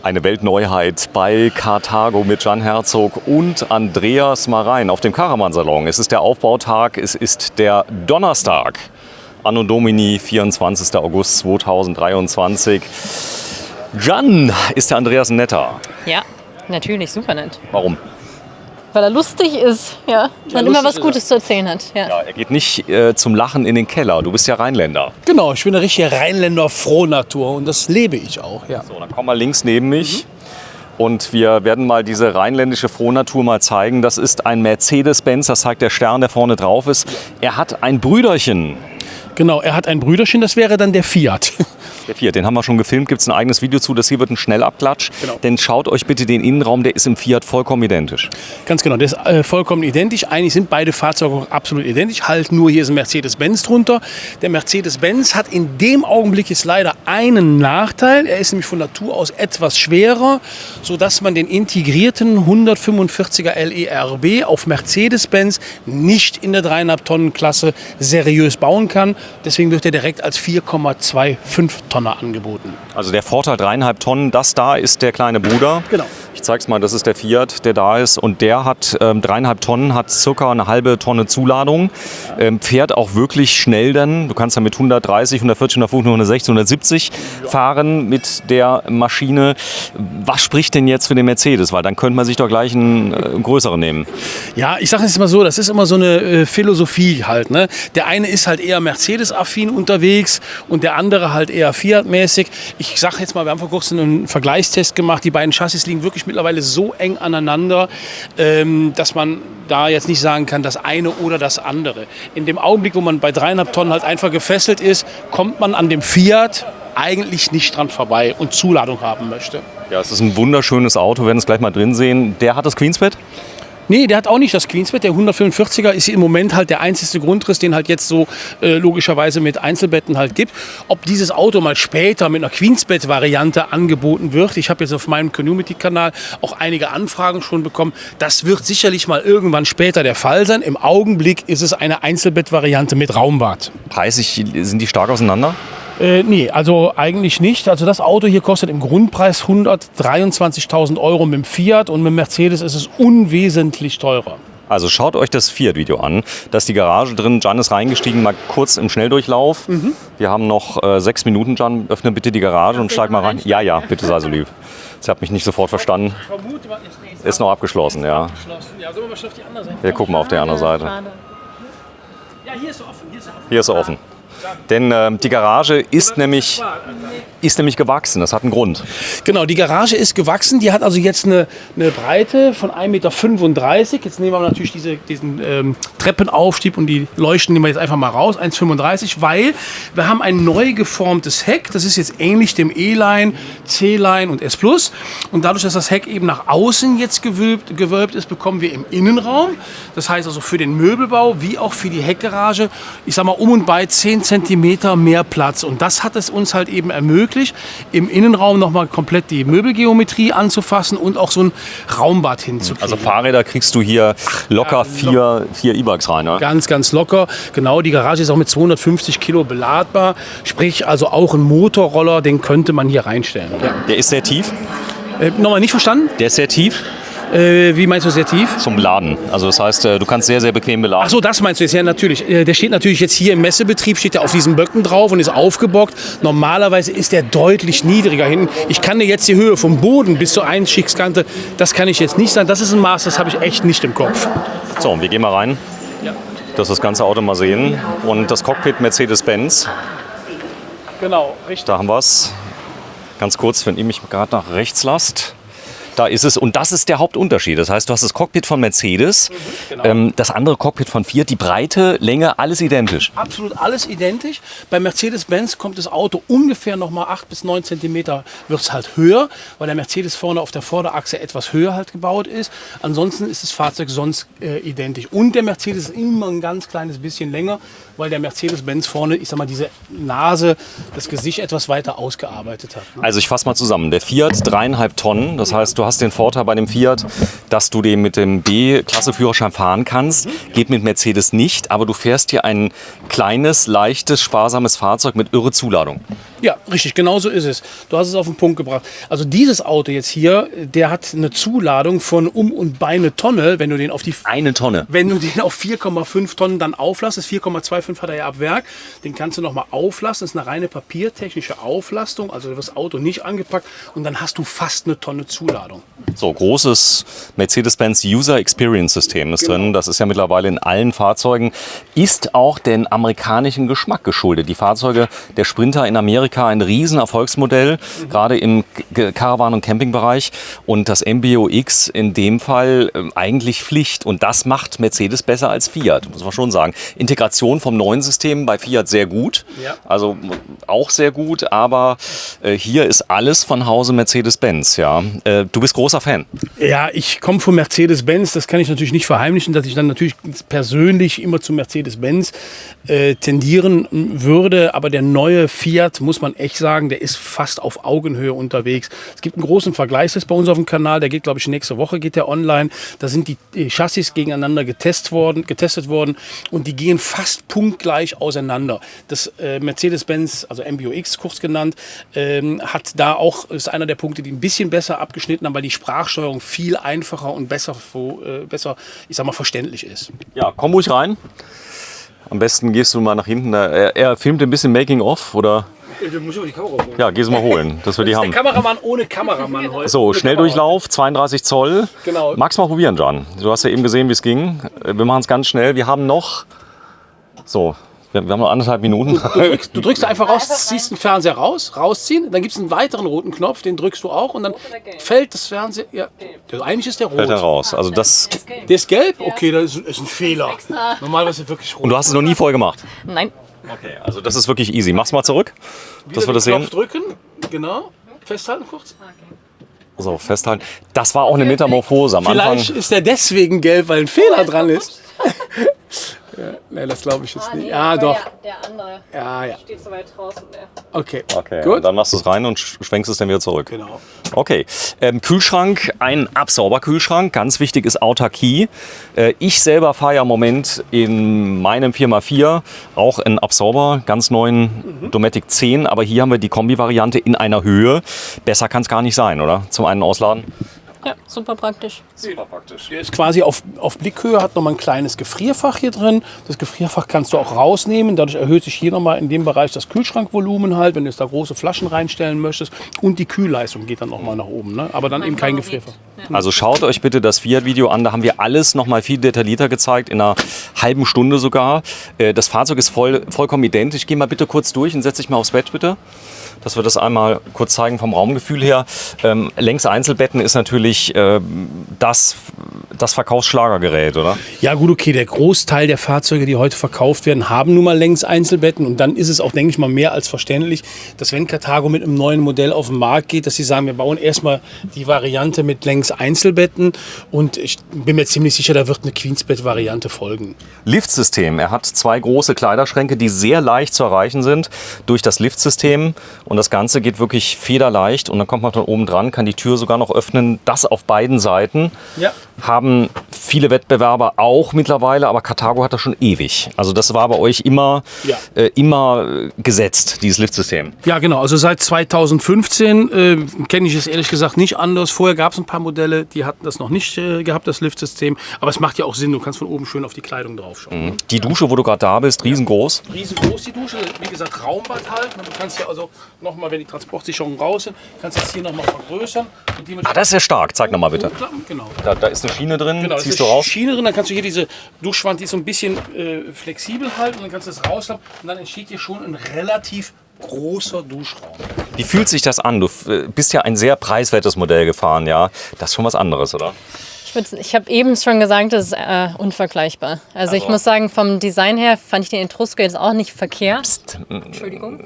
Eine Weltneuheit bei Karthago mit Jan Herzog und Andreas Marein auf dem Caravan-Salon. Es ist der Aufbautag, es ist der Donnerstag, Anno Domini, 24. August 2023. Jan, ist der Andreas netter? Ja, natürlich, super nett. Warum? Weil er lustig ist, ja. Und immer was Gutes zu erzählen hat. Ja. Ja, er geht nicht zum Lachen in den Keller. Du bist ja Rheinländer. Genau, ich bin eine richtige Rheinländer Frohnatur und das lebe ich auch. Ja. So, dann komm mal links neben mich. Und wir werden mal diese rheinländische Frohnatur mal zeigen. Das ist ein Mercedes-Benz, das zeigt der Stern, der vorne drauf ist. Er hat ein Brüderchen. Genau, er hat ein Brüderchen, das wäre dann der Fiat. Der Fiat, den haben wir schon gefilmt, gibt es ein eigenes Video zu. Das hier wird ein Schnellabklatsch. Genau. Denn schaut euch bitte den Innenraum, der ist im Fiat vollkommen identisch. Ganz genau, der ist vollkommen identisch. Eigentlich sind beide Fahrzeuge auch absolut identisch. Halt nur hier ist ein Mercedes-Benz drunter. Der Mercedes-Benz hat in dem Augenblick jetzt leider einen Nachteil. Er ist nämlich von Natur aus etwas schwerer, sodass man den integrierten 145er LE-RB auf Mercedes-Benz nicht in der 3,5 Tonnen Klasse seriös bauen kann. Deswegen wird er direkt als 4,25 Tonner angeboten. Also der Vorteil 3,5 Tonnen, das da ist der kleine Bruder. Genau. Ich zeig's mal, das ist der Fiat, der da ist. Und der hat 3,5 Tonnen, hat circa eine halbe Tonne Zuladung. Fährt auch wirklich schnell dann. Du kannst dann mit 130, 140, 150, 160, 170 fahren mit der Maschine. Was spricht denn jetzt für den Mercedes? Weil dann könnte man sich doch gleich einen größeren nehmen. Ja, ich sage es mal so, das ist immer so eine Philosophie halt. Ne? Der eine ist halt eher Mercedes-affin unterwegs und der andere halt eher Fiat-mäßig. Ich sage jetzt mal, wir haben vor kurzem einen Vergleichstest gemacht. Die beiden Chassis liegen wirklich mittlerweile so eng aneinander, dass man da jetzt nicht sagen kann, das eine oder das andere. In dem Augenblick, wo man bei 3,5 Tonnen halt einfach gefesselt ist, kommt man an dem Fiat eigentlich nicht dran vorbei und Zuladung haben möchte. Ja, es ist ein wunderschönes Auto, wir werden es gleich mal drin sehen. Der hat das Queensbett? Nee, der hat auch nicht das Queensbett. Der 145er ist im Moment halt der einzige Grundriss, den halt jetzt so logischerweise mit Einzelbetten halt gibt. Ob dieses Auto mal später mit einer Queensbett-Variante angeboten wird, ich habe jetzt auf meinem Community-Kanal auch einige Anfragen schon bekommen, das wird sicherlich mal irgendwann später der Fall sein. Im Augenblick ist es eine Einzelbett-Variante mit Raumbad. Preislich sind die stark auseinander? Nee, also eigentlich nicht. Also das Auto hier kostet im Grundpreis 123.000 € mit dem Fiat und mit dem Mercedes ist es unwesentlich teurer. Also schaut euch das Fiat-Video an. Da ist die Garage drin. Jan ist reingestiegen, mal kurz im Schnelldurchlauf. Wir haben noch 6 Minuten. Jan, öffne bitte die Garage und steig mal rein. Ja, ja, bitte sei so lieb. Sie hat mich nicht sofort verstanden. Ist noch abgeschlossen, ja. Ja, sollen wir mal schnell auf die andere Seite? Wir gucken mal auf der anderen Seite. Ja, hier ist offen. Hier ist er offen. Denn die Garage ist nämlich gewachsen. Das hat einen Grund. Genau, die Garage ist gewachsen. Die hat also jetzt eine Breite von 1,35 Meter. Jetzt nehmen wir natürlich diesen Treppenaufstieg und die Leuchten nehmen wir jetzt einfach mal raus. 1,35, weil wir haben ein neu geformtes Heck. Das ist jetzt ähnlich dem E-Line, C-Line und S+. Und dadurch, dass das Heck eben nach außen jetzt gewölbt ist, bekommen wir im Innenraum, das heißt also für den Möbelbau wie auch für die Heckgarage, ich sag mal um und bei 10 Zentimeter mehr Platz. Und das hat es uns halt eben ermöglicht, im Innenraum nochmal komplett die Möbelgeometrie anzufassen und auch so ein Raumbad hinzukriegen. Also Fahrräder kriegst du hier locker vier E-Bikes rein, ne? Ganz, ganz locker. Genau, die Garage ist auch mit 250 Kilo beladbar. Sprich, also auch ein Motorroller, den könnte man hier reinstellen. Ja. Der ist sehr tief. Nochmal nicht verstanden? Der ist sehr tief. Wie meinst du sehr tief? Zum Laden. Also das heißt, du kannst sehr, sehr bequem beladen. Ach so, das meinst du jetzt, ja natürlich. Der steht natürlich jetzt hier im Messebetrieb, steht er auf diesen Böcken drauf und ist aufgebockt. Normalerweise ist der deutlich niedriger hinten. Ich kann dir jetzt die Höhe vom Boden bis zur Einstiegskante, das kann ich jetzt nicht sagen. Das ist ein Maß, das habe ich echt nicht im Kopf. So, und wir gehen mal rein, dass wir das ganze Auto mal sehen. Und das Cockpit Mercedes-Benz, Genau, richtig. da haben wir es. Ganz kurz, wenn ihr mich gerade nach rechts lasst. Da ist es, und das ist der Hauptunterschied. Das heißt, du hast das Cockpit von Mercedes, genau. Das andere Cockpit von Fiat, die Breite, Länge, alles identisch. Absolut alles identisch. Bei Mercedes-Benz kommt das Auto ungefähr noch mal 8 bis 9 Zentimeter, wird es halt höher, weil der Mercedes vorne auf der Vorderachse etwas höher halt gebaut ist. Ansonsten ist das Fahrzeug sonst identisch. Und der Mercedes ist immer ein ganz kleines bisschen länger, weil der Mercedes-Benz vorne, ich sag mal, diese Nase, das Gesicht etwas weiter ausgearbeitet hat. Ne? Also ich fasse mal zusammen. Der Fiat 3,5 Tonnen, das heißt, du hast den Vorteil bei dem Fiat, dass du den mit dem B-Klasse-Führerschein fahren kannst. Geht mit Mercedes nicht, aber du fährst hier ein kleines, leichtes, sparsames Fahrzeug mit irre Zuladung. Ja, richtig, genau so ist es. Du hast es auf den Punkt gebracht. Also dieses Auto jetzt hier, der hat eine Zuladung von und bei eine Tonne, wenn du den auf die... Eine Tonne. Wenn du den auf 4,5 Tonnen dann auflastest, 4,25 hat er ja ab Werk, den kannst du nochmal auflasten. Das ist eine reine papiertechnische Auflastung, also das Auto nicht angepackt und dann hast du fast eine Tonne Zuladung. So, großes Mercedes-Benz User Experience System ist drin. Das ist ja mittlerweile in allen Fahrzeugen. Ist auch den amerikanischen Geschmack geschuldet. Die Fahrzeuge der Sprinter in Amerika ein Riesenerfolgsmodell, gerade im Caravan- und Campingbereich. Und das MBUX in dem Fall eigentlich Pflicht. Und das macht Mercedes besser als Fiat, muss man schon sagen. Integration vom neuen System bei Fiat sehr gut. Ja. Also auch sehr gut, aber hier ist alles von Hause Mercedes-Benz. Ja. Du bist großer Fan. Ja, ich komme von Mercedes-Benz, das kann ich natürlich nicht verheimlichen, dass ich dann natürlich persönlich immer zu Mercedes-Benz tendieren würde, aber der neue Fiat, muss man echt sagen, der ist fast auf Augenhöhe unterwegs. Es gibt einen großen Vergleichstest bei uns auf dem Kanal, der geht, glaube ich, nächste Woche geht der online. Da sind die Chassis gegeneinander getestet worden und die gehen fast punktgleich auseinander. Das Mercedes-Benz, also MBUX kurz genannt, hat da auch, ist einer der Punkte, die ein bisschen besser abgeschnitten haben, weil die Sprachsteuerung viel einfacher und besser, ich sag mal, verständlich ist. Ja, komm ruhig rein. Am besten gehst du mal nach hinten. Er filmt ein bisschen Making-of, oder? Du musst die Kamera holen. Ja, geh sie mal holen, dass wir die haben. Der Kameramann ohne Kameramann heute. So, Schnelldurchlauf, 32 Zoll. Genau. Magst du mal probieren, Jan? Du hast ja eben gesehen, wie es ging. Wir machen es ganz schnell. Wir haben noch... So, wir haben noch 1,5 Minuten. Du drückst einfach raus, ziehst den Fernseher rausziehen, dann gibt es einen weiteren roten Knopf, den drückst du auch und dann fällt das Fernseher. Ja, eigentlich ist der rot. Fällt er raus. Also das, Der ist gelb? Okay, das ist ein Fehler. Normalerweise ist er wirklich rot. und du hast es noch nie vorher gemacht? Nein. Okay, also das ist wirklich easy. Mach's mal zurück, dass wir das den sehen. Knopf drücken, genau. Festhalten kurz. So, festhalten. Das war auch eine Metamorphose am Vielleicht Anfang. ist der deswegen gelb, weil ein Fehler dran ist. Ja, nein, das glaube ich jetzt nicht. Ja, doch. Der andere Ja. steht so weit draußen. Okay, Okay, gut. dann machst du es rein und schwenkst es dann wieder zurück. Genau. Okay, Kühlschrank, ein Absauberkühlschrank, ganz wichtig ist Autarkie. Ich selber fahre ja im Moment in meinem 4x4 auch einen Absauber, ganz neuen Dometic 10, aber hier haben wir die Kombi-Variante in einer Höhe. Besser kann es gar nicht sein, oder? Zum einen ausladen. Ja, super praktisch. Super praktisch. Der ist quasi auf Blickhöhe, hat nochmal ein kleines Gefrierfach hier drin. Das Gefrierfach kannst du auch rausnehmen. Dadurch erhöht sich hier nochmal in dem Bereich das Kühlschrankvolumen halt, wenn du jetzt da große Flaschen reinstellen möchtest. Und die Kühlleistung geht dann nochmal nach oben. Ne? Aber dann eben kein Gefrierfach. Also schaut euch bitte das Fiat-Video an, da haben wir alles noch mal viel detaillierter gezeigt, in einer halben Stunde sogar. Das Fahrzeug ist vollkommen identisch. Geh mal bitte kurz durch und setz dich mal aufs Bett bitte, dass wir das einmal kurz zeigen vom Raumgefühl her. Längs-Einzelbetten ist natürlich das Verkaufsschlagergerät, oder? Ja gut, okay, der Großteil der Fahrzeuge, die heute verkauft werden, haben nun mal Längs-Einzelbetten. Und dann ist es auch, denke ich mal, mehr als verständlich, dass wenn Carthago mit einem neuen Modell auf den Markt geht, dass sie sagen, wir bauen erstmal die Variante mit Längs-Einzelbetten. Und ich bin mir ziemlich sicher, da wird eine Queensbett-Variante folgen. Liftsystem. Er hat 2 große Kleiderschränke, die sehr leicht zu erreichen sind durch das Liftsystem. Und das Ganze geht wirklich federleicht. Und dann kommt man von oben dran, kann die Tür sogar noch öffnen. Das auf beiden Seiten. Ja. Haben viele Wettbewerber auch mittlerweile, aber Carthago hat das schon ewig. Also das war bei euch immer, immer gesetzt, dieses Liftsystem. Ja, genau. Also seit 2015 kenne ich es ehrlich gesagt nicht anders. Vorher gab es ein paar Modelle, die hatten das noch nicht gehabt, das Liftsystem. Aber es macht ja auch Sinn, du kannst von oben schön auf die Kleidung draufschauen. Die Dusche, wo du gerade da bist, riesengroß. Riesengroß die Dusche, wie gesagt Raumbad halt. Du kannst ja also nochmal, wenn die Transportsicherungen raus sind, kannst du das hier nochmal vergrößern. Und Das ist ja stark. Zeig nochmal bitte. Genau. Da ist eine Schiene drin, Genau, ziehst ist du raus. Schiene drin, dann kannst du hier diese Duschwand, die ist so ein bisschen flexibel halten und dann kannst du das rauslassen und dann entsteht hier schon ein relativ großer Duschraum. Wie fühlt sich das an? Du bist ja ein sehr preiswertes Modell gefahren, ja. Das ist schon was anderes, oder? Ich habe eben schon gesagt, das ist unvergleichbar. Also ich muss sagen, vom Design her fand ich den Etrusco jetzt auch nicht verkehrt. Entschuldigung.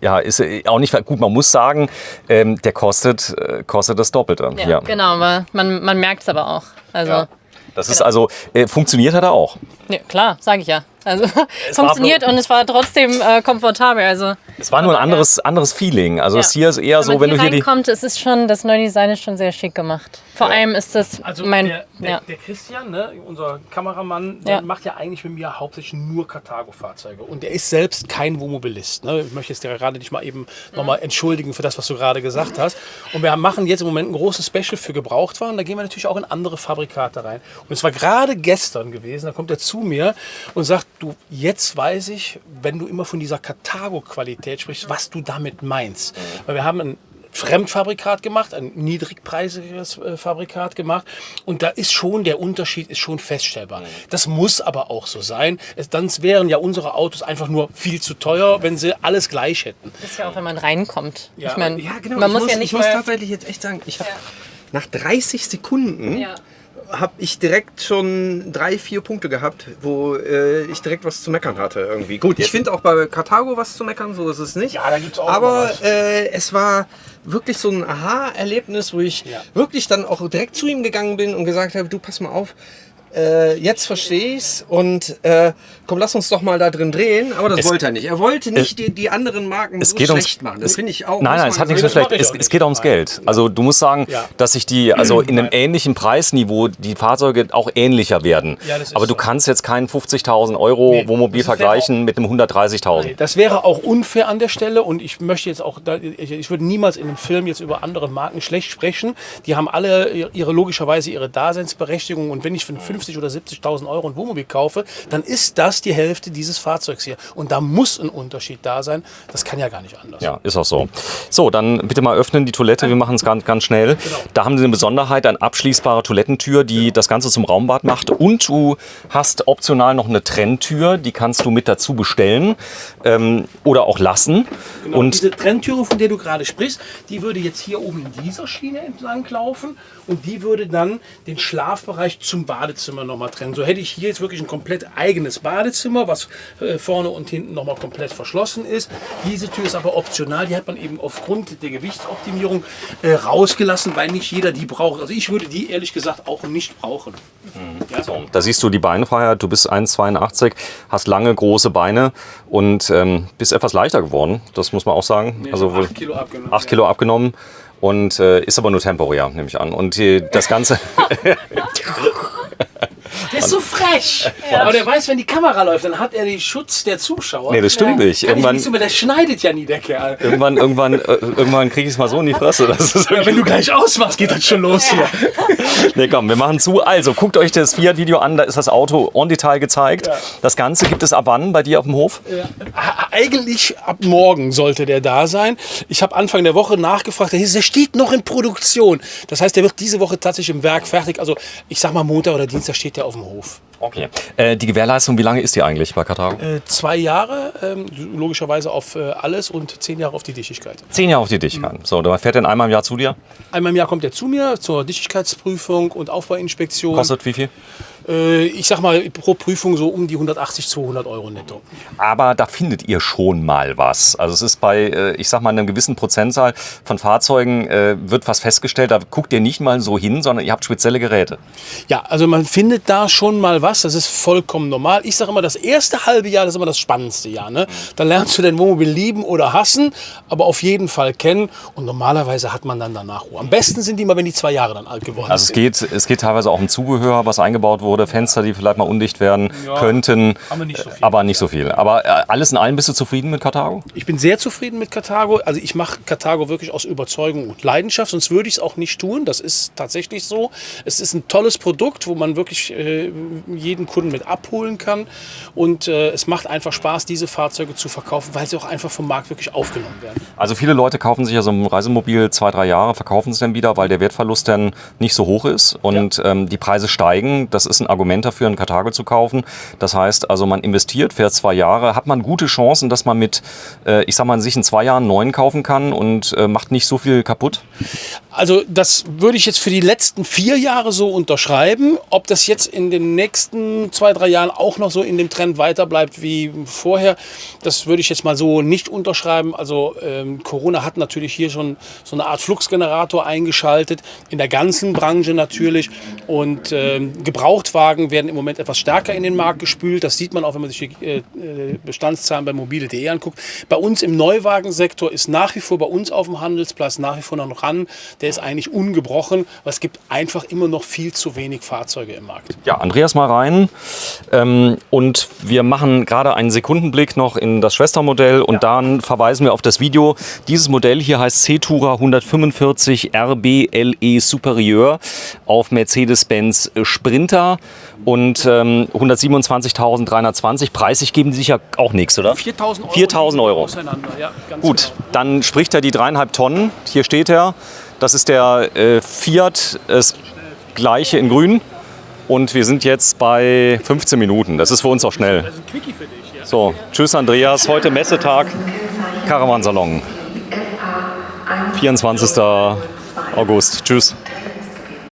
Ja, ist auch nicht gut. Man muss sagen, der kostet das Doppelte. Ja, genau, aber man merkt es aber auch. Also, Ja. Das ist also, funktioniert hat er auch. ja, klar, sage ich ja. Also funktioniert und es war trotzdem komfortabel. Also Es war nur ein anderes Feeling. Also es hier ist eher so, wenn du hier reinkommt, es ist schon, das neue Design ist schon sehr schick gemacht. Vor allem ist das Also mein... der Christian, ne, unser Kameramann, der macht ja eigentlich mit mir hauptsächlich nur Carthago-Fahrzeuge. Und er ist selbst kein Wohnmobilist. Ne? Ich möchte jetzt gerade nicht mal eben nochmal entschuldigen für das, was du gerade gesagt hast. Und wir machen jetzt im Moment ein großes Special für Gebrauchtwaren. Da gehen wir natürlich auch in andere Fabrikate rein. Und es war gerade gestern gewesen, da kommt er zu mir und sagt, du, jetzt weiß ich, wenn du immer von dieser Carthago-Qualität sprichst, was du damit meinst. Weil wir haben ein Fremdfabrikat gemacht, ein niedrigpreisiges Fabrikat gemacht und da ist schon, der Unterschied ist schon feststellbar. Das muss aber auch so sein. Dann wären ja unsere Autos einfach nur viel zu teuer, wenn sie alles gleich hätten. Das ist ja auch, wenn man reinkommt. Ja, ich meine, genau. man muss ja nicht ich muss tatsächlich jetzt echt sagen, ich habe nach 30 Sekunden habe ich direkt schon 3, 4 Punkte gehabt, wo ich direkt was zu meckern hatte irgendwie. Gut, ich finde auch bei Carthago was zu meckern, so ist es nicht. Ja, da gibt's auch aber es war wirklich so ein Aha-Erlebnis, wo ich wirklich dann auch direkt zu ihm gegangen bin und gesagt habe, du, pass mal auf, jetzt verstehe ich's und komm, lass uns doch mal da drin drehen. Aber das wollte er nicht. Er wollte nicht die anderen Marken so schlecht machen. Das finde ich auch. Nein, es hat nichts so schlecht. Es geht auch ums Geld. Also du musst sagen, dass sich also in einem ähnlichen Preisniveau die Fahrzeuge auch ähnlicher werden. Ja, das ist aber du kannst jetzt keinen 50.000 Euro Wohnmobil vergleichen mit einem 130.000. Das wäre auch unfair an der Stelle und ich möchte jetzt auch, ich würde niemals in einem Film jetzt über andere Marken schlecht sprechen. Die haben alle logischerweise ihre Daseinsberechtigung und wenn ich für 50.000 oder 70.000 Euro ein Wohnmobil kaufe, dann ist das die Hälfte dieses Fahrzeugs hier. Und da muss ein Unterschied da sein. Das kann ja gar nicht anders. Ja, ist auch so. So, dann bitte mal öffnen die Toilette. Wir machen es ganz schnell. Genau. Da haben sie eine Besonderheit, eine abschließbare Toilettentür, die das Ganze zum Raumbad macht. Und du hast optional noch eine Trenntür, die kannst du mit dazu bestellen oder auch lassen. Genau, und diese Trenntüre, von der du gerade sprichst, die würde jetzt hier oben in dieser Schiene entlang laufen und die würde dann den Schlafbereich zum Badezimmer nochmal trennen. So hätte ich hier jetzt wirklich ein komplett eigenes Badezimmer, was vorne und hinten nochmal komplett verschlossen ist. Diese Tür ist aber optional, die hat man eben aufgrund der Gewichtsoptimierung rausgelassen, weil nicht jeder die braucht. Also ich würde die ehrlich gesagt auch nicht brauchen. Ja? so, da siehst du die Beinfreiheit, du bist 1,82, hast lange, große Beine und bist etwas leichter geworden, das muss man auch sagen. Nee, also 8 Kilo abgenommen. 8 Kilo abgenommen. Und ist aber nur temporär, nehme ich an. Und das Ganze... Der ist so frech. Ja. Aber der weiß, wenn die Kamera läuft, dann hat er den Schutz der Zuschauer. Nee, das stimmt nicht. Der schneidet ja nie, der Kerl. Irgendwann kriege ich es mal so in die Fresse. Das ist wenn du gleich ausmachst, geht das schon los hier. Nee, komm, wir machen zu. Also, guckt euch das Fiat-Video an, da ist das Auto en Detail gezeigt. Ja. Das Ganze gibt es ab wann bei dir auf dem Hof? Ja. Eigentlich ab morgen sollte der da sein. Ich habe Anfang der Woche nachgefragt, der steht noch in Produktion. Das heißt, der wird diese Woche tatsächlich im Werk fertig. Also ich sag mal Montag oder Dienstag steht der auf dem Hof. Okay. Die Gewährleistung, wie lange ist die eigentlich bei Carthago? 2 Jahre, logischerweise auf alles und 10 Jahre auf die Dichtigkeit. 10 Jahre auf die Dichtigkeit. So, da fährt er einmal im Jahr zu dir? Einmal im Jahr kommt er zu mir zur Dichtigkeitsprüfung und Aufbauinspektion. Kostet wie viel? Ich sag mal pro Prüfung so um die 180, 200 Euro netto. Aber da findet ihr schon mal was. Also es ist bei, ich sag mal, einer gewissen Prozentzahl von Fahrzeugen wird was festgestellt, da guckt ihr nicht mal so hin, sondern ihr habt spezielle Geräte. Ja, also man findet da schon mal was, das ist vollkommen normal. Ich sage immer, das erste halbe Jahr, das ist immer das spannendste Jahr. Ne? Da lernst du dein Wohnmobil lieben oder hassen, aber auf jeden Fall kennen und normalerweise hat man dann danach Ruhe. Am besten sind die mal, wenn die 2 Jahre dann alt geworden sind. Also es geht teilweise auch um Zubehör, was eingebaut wurde, Fenster, die vielleicht mal undicht werden könnten, aber nicht so viel. Aber alles in allem bist du zufrieden mit Carthago? Ich bin sehr zufrieden mit Carthago. Also ich mache Carthago wirklich aus Überzeugung und Leidenschaft, sonst würde ich es auch nicht tun. Das ist tatsächlich so. Es ist ein tolles Produkt, wo man wirklich jeden Kunden mit abholen kann und es macht einfach Spaß, diese Fahrzeuge zu verkaufen, weil sie auch einfach vom Markt wirklich aufgenommen werden. Also viele Leute kaufen sich ja so ein Reisemobil 2, 3 Jahre, verkaufen es dann wieder, weil der Wertverlust dann nicht so hoch ist und die Preise steigen. Das ist ein Argument dafür, ein Carthago zu kaufen. Das heißt, also man investiert, fährt 2 Jahre, hat man gute Chancen, dass man mit, ich sag mal, sich in 2 Jahren einen neuen kaufen kann und macht nicht so viel kaputt? Also das würde ich jetzt für die letzten 4 Jahre so unterschreiben. Ob das jetzt in den nächsten nächsten 2, 3 Jahren auch noch so in dem Trend weiter bleibt wie vorher, das würde ich jetzt mal so nicht unterschreiben. Also Corona hat natürlich hier schon so eine Art Fluxgenerator eingeschaltet, in der ganzen Branche natürlich. Und Gebrauchtwagen werden im Moment etwas stärker in den Markt gespült. Das sieht man auch, wenn man sich die Bestandszahlen bei mobile.de anguckt. Bei uns im Neuwagensektor ist nach wie vor bei uns auf dem Handelsplatz nach wie vor noch ran. Der ist eigentlich ungebrochen, weil es gibt einfach immer noch viel zu wenig Fahrzeuge im Markt. Ja, Andreas mal rein. Und wir machen gerade einen Sekundenblick noch in das Schwestermodell und dann verweisen wir auf das Video. Dieses Modell hier heißt C-Tourer 145 RBLE Superieur auf Mercedes-Benz Sprinter und 127.320. Preislich geben die sich ja auch nichts, oder? 4.000 Euro. 4.000 Euro. Ja, ganz Gut, genau. dann spricht er die 3,5 Tonnen. Hier steht er. Das ist der Fiat, das gleiche in grün. Und wir sind jetzt bei 15 Minuten. Das ist für uns auch schnell. Das ist ein Quickie für dich, ja. So, tschüss Andreas. Heute Messetag, Caravansalon. 24. August. Tschüss.